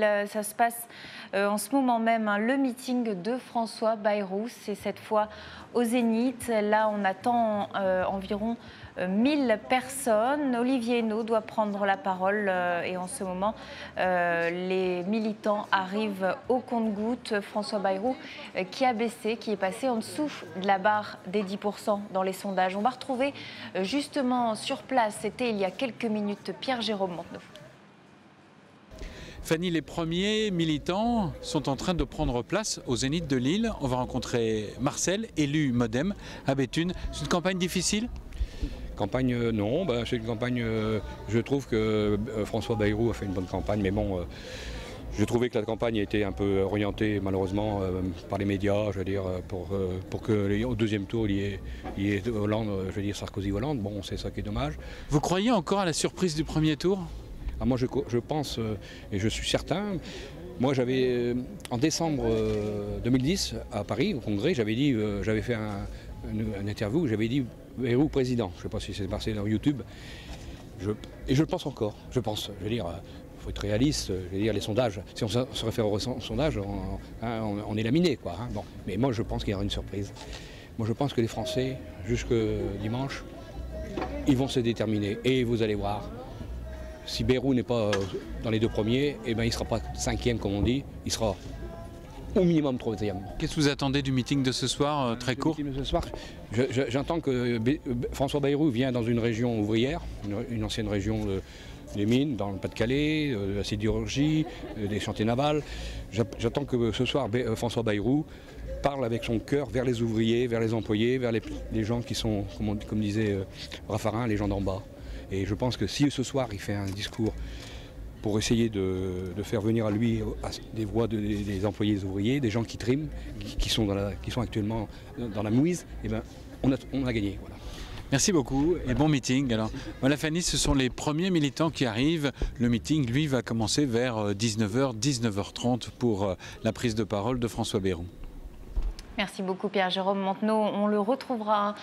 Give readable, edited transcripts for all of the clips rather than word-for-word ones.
Lille. Ça se passe en ce moment même, hein, le meeting de François Bayrou. C'est cette fois au Zénith. Là, on attend environ 1000 personnes. Olivier Henno doit prendre la parole et en ce moment, les militants arrivent au compte-gouttes. François Bayrou qui a baissé, qui est passé en dessous de la barre des 10% dans les sondages. On va retrouver justement sur place, c'était il y a quelques minutes, Pierre-Jérôme Montenot. Fanny, les premiers militants sont en train de prendre place au Zénith de Lille. On va rencontrer Marcel, élu Modem à Béthune. C'est une campagne difficile ? Campagne, non. C'est une campagne, je trouve que François Bayrou a fait une bonne campagne, mais bon, je trouvais que la campagne était un peu orientée, malheureusement, par les médias, je veux dire, pour que au deuxième tour, il y ait Hollande, je veux dire Sarkozy-Hollande. Bon, c'est ça qui est dommage. Vous croyez encore à la surprise du premier tour ? Moi, je pense, et je suis certain, moi j'avais, en décembre 2010, à Paris, au Congrès, j'avais fait une interview où j'avais dit Bayrou président. Je ne sais pas si c'est passé dans YouTube. Et je le pense encore. Je veux dire, il faut être réaliste. Je veux dire, les sondages, si on se réfère aux sondages, on est laminé, quoi. Hein. Bon. Mais moi, je pense qu'il y aura une surprise. Moi, je pense que les Français, jusque dimanche, ils vont se déterminer. Et vous allez voir. Si Bayrou n'est pas dans les deux premiers, eh ben, il ne sera pas cinquième comme on dit, il sera au minimum troisième. Qu'est-ce que vous attendez du meeting de ce soir, très court ? Le meeting de ce soir, j'entends que François Bayrou vient dans une région ouvrière, une ancienne région des mines, dans le Pas-de-Calais, de la sidérurgie, des chantiers navals. J'attends que ce soir François Bayrou parle avec son cœur vers les ouvriers, vers les employés, vers les gens qui sont, comme disait Raffarin, les gens d'en bas. Et je pense que si ce soir il fait un discours pour essayer de faire venir à lui des voix des employés, des ouvriers, des gens qui triment, qui sont actuellement dans la mouise, eh ben, on a gagné. Voilà. Merci beaucoup et bon meeting. Alors, voilà Fanny, ce sont les premiers militants qui arrivent. Le meeting, lui, va commencer vers 19h, 19h30 pour la prise de parole de François Bayrou. Merci beaucoup Pierre-Jérôme Montenot. On le retrouvera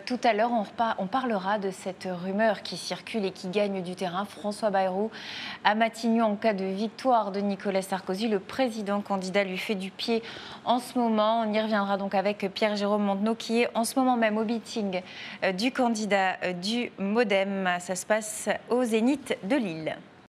tout à l'heure. On parlera de cette rumeur qui circule et qui gagne du terrain. François Bayrou à Matignon en cas de victoire de Nicolas Sarkozy. Le président candidat lui fait du pied en ce moment. On y reviendra donc avec Pierre-Jérôme Montenot qui est en ce moment même au meeting du candidat du Modem. Ça se passe au Zénith de Lille.